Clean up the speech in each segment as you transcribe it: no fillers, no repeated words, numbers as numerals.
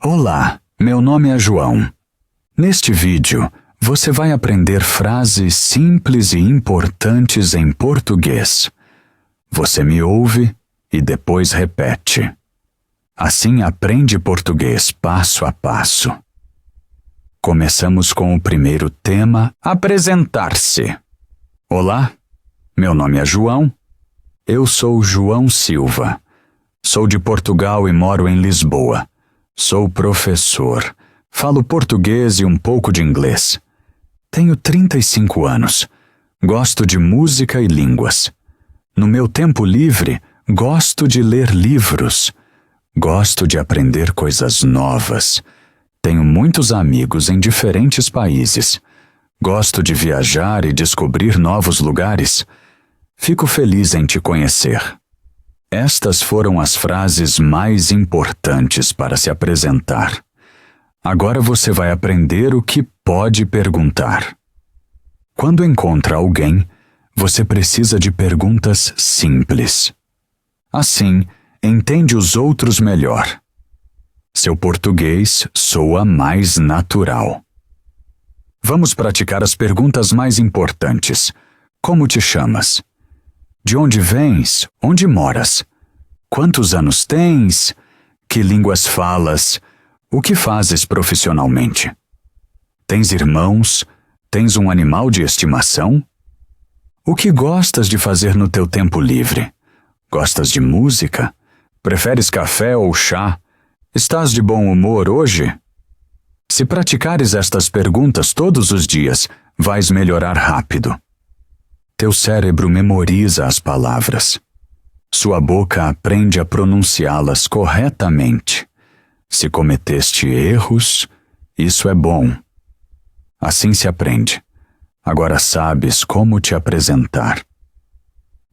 Olá, meu nome é João. Neste vídeo, você vai aprender frases simples e importantes em português. Você me ouve e depois repete. Assim aprende português passo a passo. Começamos com o primeiro tema, apresentar-se. Olá, meu nome é João. Eu sou João Silva. Sou de Portugal e moro em Lisboa. Sou professor. Falo português e um pouco de inglês. Tenho 35 anos. Gosto de música e línguas. No meu tempo livre, gosto de ler livros. Gosto de aprender coisas novas. Tenho muitos amigos em diferentes países. Gosto de viajar e descobrir novos lugares. Fico feliz em te conhecer. Estas foram as frases mais importantes para se apresentar. Agora você vai aprender o que pode perguntar. Quando encontra alguém, você precisa de perguntas simples. Assim, entende os outros melhor. Seu português soa mais natural. Vamos praticar as perguntas mais importantes. Como te chamas? De onde vens? Onde moras? Quantos anos tens? Que línguas falas? O que fazes profissionalmente? Tens irmãos? Tens um animal de estimação? O que gostas de fazer no teu tempo livre? Gostas de música? Preferes café ou chá? Estás de bom humor hoje? Se praticares estas perguntas todos os dias, vais melhorar rápido. Teu cérebro memoriza as palavras. Sua boca aprende a pronunciá-las corretamente. Se cometeste erros, isso é bom. Assim se aprende. Agora sabes como te apresentar.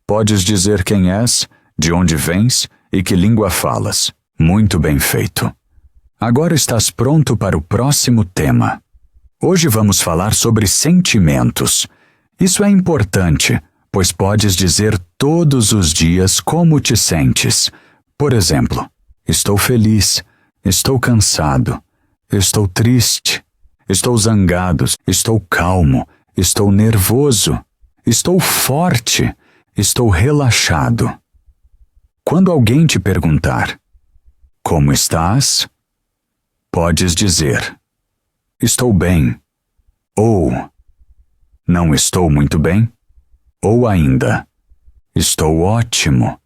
Podes dizer quem és, de onde vens e que língua falas. Muito bem feito. Agora estás pronto para o próximo tema. Hoje vamos falar sobre sentimentos. Isso é importante, pois podes dizer todos os dias como te sentes. Por exemplo, estou feliz, estou cansado, estou triste, estou zangado, estou calmo, estou nervoso, estou forte, estou relaxado. Quando alguém te perguntar, como estás? Podes dizer, estou bem, ou não estou muito bem, ou ainda, estou ótimo.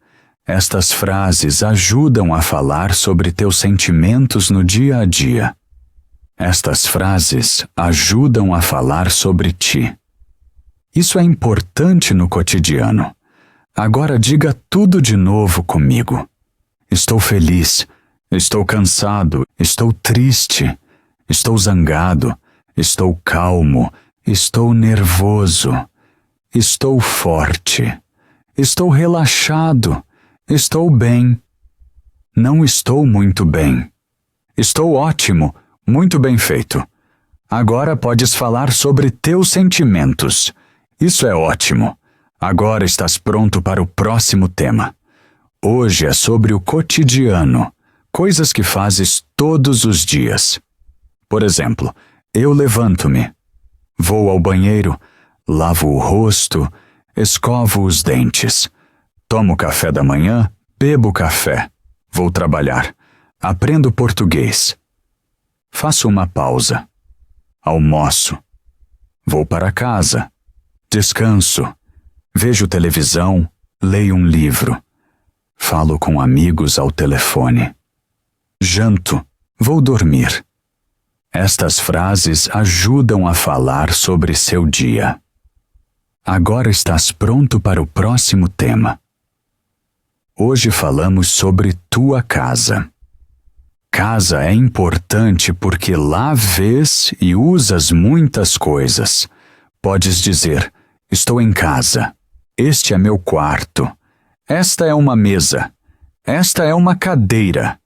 Estas frases ajudam a falar sobre teus sentimentos no dia a dia. Estas frases ajudam a falar sobre ti. Isso é importante no cotidiano. Agora diga tudo de novo comigo. Estou feliz, estou cansado, estou triste, estou zangado, estou calmo, estou nervoso, estou forte, estou relaxado, estou bem, não estou muito bem, estou ótimo, muito bem feito. Agora podes falar sobre teus sentimentos. Isso é ótimo. Agora estás pronto para o próximo tema. Hoje é sobre o cotidiano, coisas que fazes todos os dias. Por exemplo, eu levanto-me. Vou ao banheiro, lavo o rosto, escovo os dentes. Tomo café da manhã, bebo café. Vou trabalhar. Aprendo português. Faço uma pausa. Almoço. Vou para casa. Descanso. Vejo televisão, leio um livro. Falo com amigos ao telefone. Janto. Vou dormir. Estas frases ajudam a falar sobre seu dia. Agora estás pronto para o próximo tema. Hoje falamos sobre tua casa. Casa é importante porque lá vês e usas muitas coisas. Podes dizer, estou em casa. Este é meu quarto. Esta é uma mesa. Esta é uma cadeira.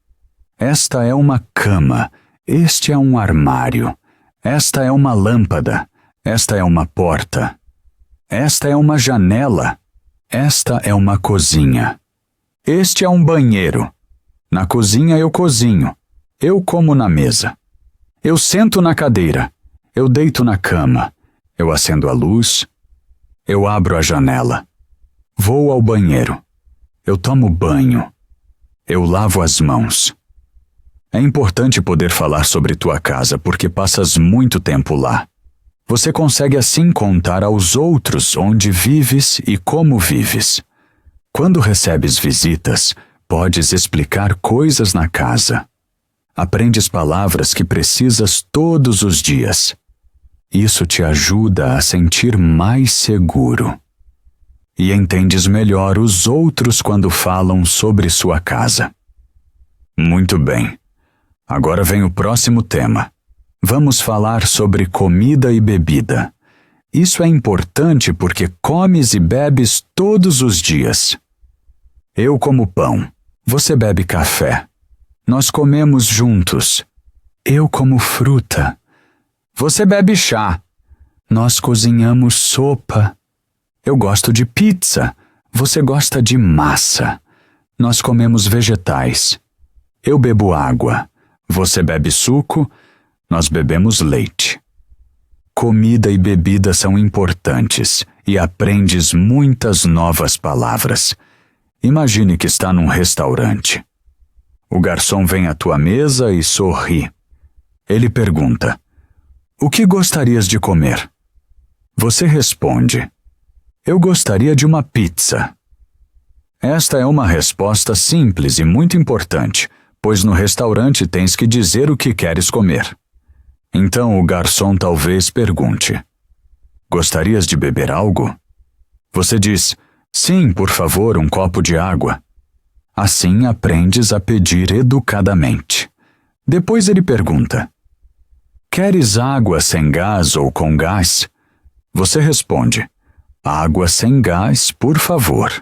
Esta é uma cama. Este é um armário. Esta é uma lâmpada. Esta é uma porta. Esta é uma janela. Esta é uma cozinha. Este é um banheiro. Na cozinha eu cozinho. Eu como na mesa. Eu sento na cadeira. Eu deito na cama. Eu acendo a luz. Eu abro a janela. Vou ao banheiro. Eu tomo banho. Eu lavo as mãos. É importante poder falar sobre tua casa porque passas muito tempo lá. Você consegue assim contar aos outros onde vives e como vives. Quando recebes visitas, podes explicar coisas na casa. Aprendes palavras que precisas todos os dias. Isso te ajuda a sentir mais seguro. E entendes melhor os outros quando falam sobre sua casa. Muito bem. Agora vem o próximo tema. Vamos falar sobre comida e bebida. Isso é importante porque comes e bebes todos os dias. Eu como pão. Você bebe café. Nós comemos juntos. Eu como fruta. Você bebe chá. Nós cozinhamos sopa. Eu gosto de pizza. Você gosta de massa. Nós comemos vegetais. Eu bebo água. Você bebe suco. Nós bebemos leite. Comida e bebida são importantes e aprendes muitas novas palavras. Imagine que está num restaurante. O garçom vem à tua mesa e sorri. Ele pergunta: o que gostarias de comer? Você responde: eu gostaria de uma pizza. Esta é uma resposta simples e muito importante, pois no restaurante tens que dizer o que queres comer. Então o garçom talvez pergunte: gostarias de beber algo? Você diz: sim, por favor, um copo de água. Assim aprendes a pedir educadamente. Depois ele pergunta: queres água sem gás ou com gás? Você responde: água sem gás, por favor.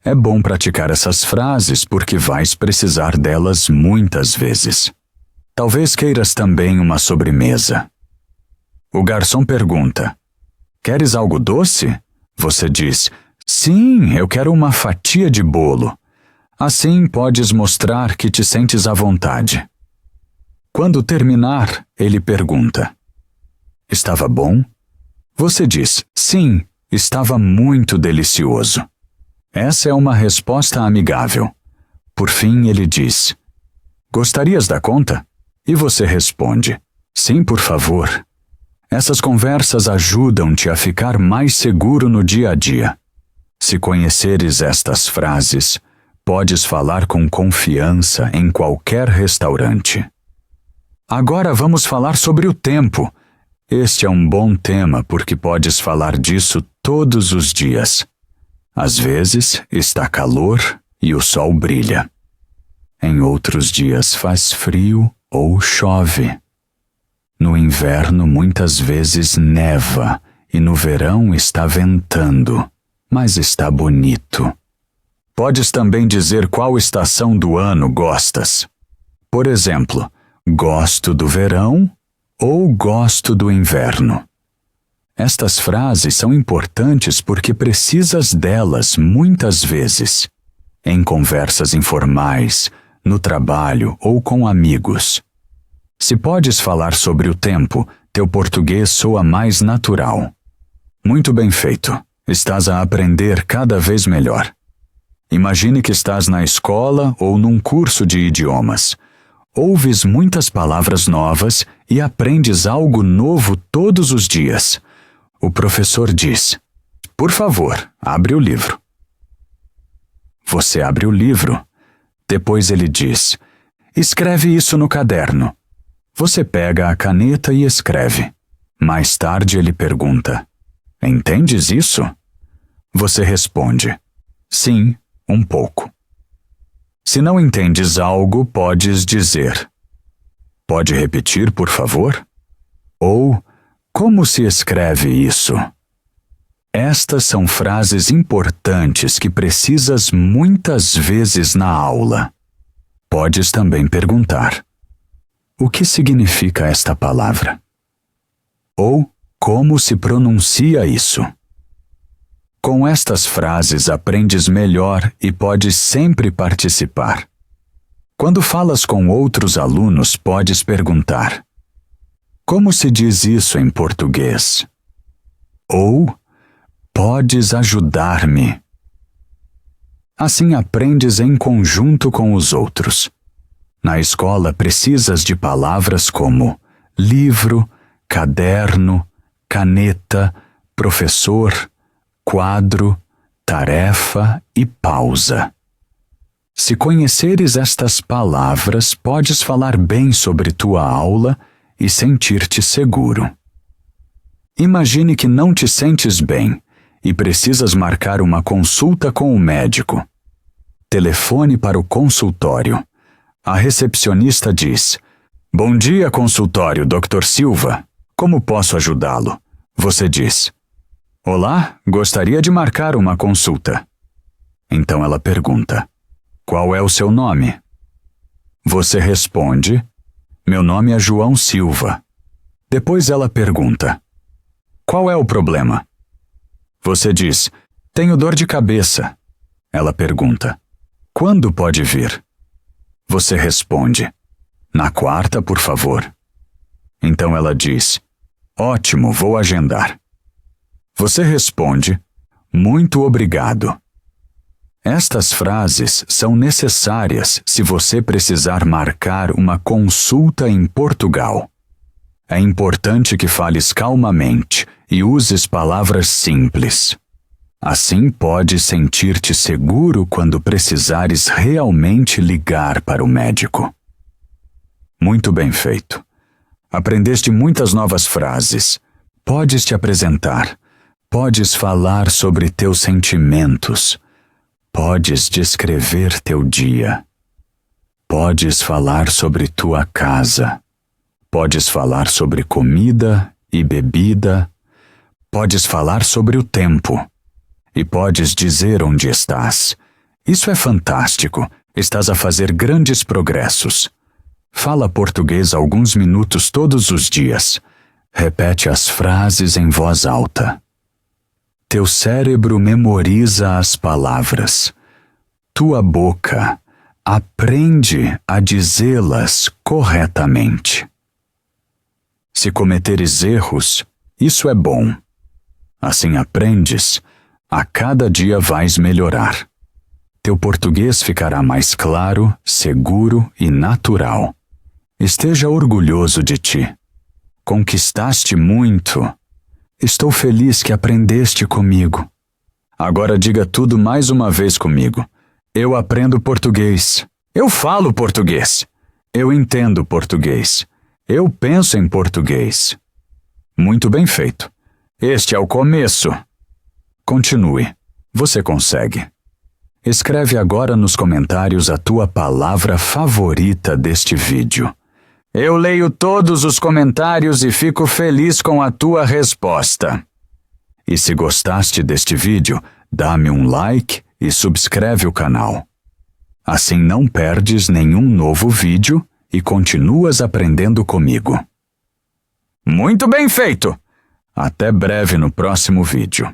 É bom praticar essas frases porque vais precisar delas muitas vezes. Talvez queiras também uma sobremesa. O garçom pergunta: queres algo doce? Você diz: sim, eu quero uma fatia de bolo. Assim podes mostrar que te sentes à vontade. Quando terminar, ele pergunta: estava bom? Você diz: sim, estava muito delicioso. Essa é uma resposta amigável. Por fim, ele diz: gostarias da conta? E você responde: sim, por favor. Essas conversas ajudam-te a ficar mais seguro no dia a dia. Se conheceres estas frases, podes falar com confiança em qualquer restaurante. Agora vamos falar sobre o tempo. Este é um bom tema porque podes falar disso todos os dias. Às vezes está calor e o sol brilha. Em outros dias faz frio ou chove. No inverno muitas vezes neva e no verão está ventando, mas está bonito. Podes também dizer qual estação do ano gostas. Por exemplo, gosto do verão ou gosto do inverno. Estas frases são importantes porque precisas delas muitas vezes, em conversas informais, no trabalho ou com amigos. Se podes falar sobre o tempo, teu português soa mais natural. Muito bem feito. Estás a aprender cada vez melhor. Imagine que estás na escola ou num curso de idiomas. Ouves muitas palavras novas e aprendes algo novo todos os dias. O professor diz: por favor, abre o livro. Você abre o livro. Depois ele diz: escreve isso no caderno. Você pega a caneta e escreve. Mais tarde ele pergunta: entendes isso? Você responde: sim, um pouco. Se não entendes algo, podes dizer: pode repetir, por favor? Ou: como se escreve isso? Estas são frases importantes que precisas muitas vezes na aula. Podes também perguntar: o que significa esta palavra? Ou como se pronuncia isso? Com estas frases aprendes melhor e podes sempre participar. Quando falas com outros alunos, podes perguntar: como se diz isso em português? Ou, podes ajudar-me? Assim aprendes em conjunto com os outros. Na escola precisas de palavras como livro, caderno, caneta, professor, quadro, tarefa e pausa. Se conheceres estas palavras, podes falar bem sobre tua aula e sentir-te seguro. Imagine que não te sentes bem e precisas marcar uma consulta com o médico. Telefone para o consultório. A recepcionista diz: bom dia, consultório, Dr. Silva. Como posso ajudá-lo? Você diz: olá, gostaria de marcar uma consulta. Então ela pergunta: qual é o seu nome? Você responde: meu nome é João Silva. Depois ela pergunta: qual é o problema? Você diz: tenho dor de cabeça. Ela pergunta: quando pode vir? Você responde: na quarta, por favor. Então ela diz: ótimo, vou agendar. Você responde: muito obrigado. Estas frases são necessárias se você precisar marcar uma consulta em Portugal. É importante que fales calmamente e uses palavras simples. Assim podes sentir-te seguro quando precisares realmente ligar para o médico. Muito bem feito. Aprendeste muitas novas frases. Podes te apresentar. Podes falar sobre teus sentimentos. Podes descrever teu dia. Podes falar sobre tua casa. Podes falar sobre comida e bebida. Podes falar sobre o tempo. E podes dizer onde estás. Isso é fantástico. Estás a fazer grandes progressos. Fala português alguns minutos todos os dias. Repete as frases em voz alta. Teu cérebro memoriza as palavras. Tua boca aprende a dizê-las corretamente. Se cometeres erros, isso é bom. Assim aprendes, a cada dia vais melhorar. Teu português ficará mais claro, seguro e natural. Esteja orgulhoso de ti. Conquistaste muito. Estou feliz que aprendeste comigo. Agora diga tudo mais uma vez comigo. Eu aprendo português. Eu falo português. Eu entendo português. Eu penso em português. Muito bem feito. Este é o começo. Continue. Você consegue. Escreve agora nos comentários a tua palavra favorita deste vídeo. Eu leio todos os comentários e fico feliz com a tua resposta. E se gostaste deste vídeo, dá-me um like e subscreve o canal. Assim não perdes nenhum novo vídeo e continuas aprendendo comigo. Muito bem feito! Até breve no próximo vídeo.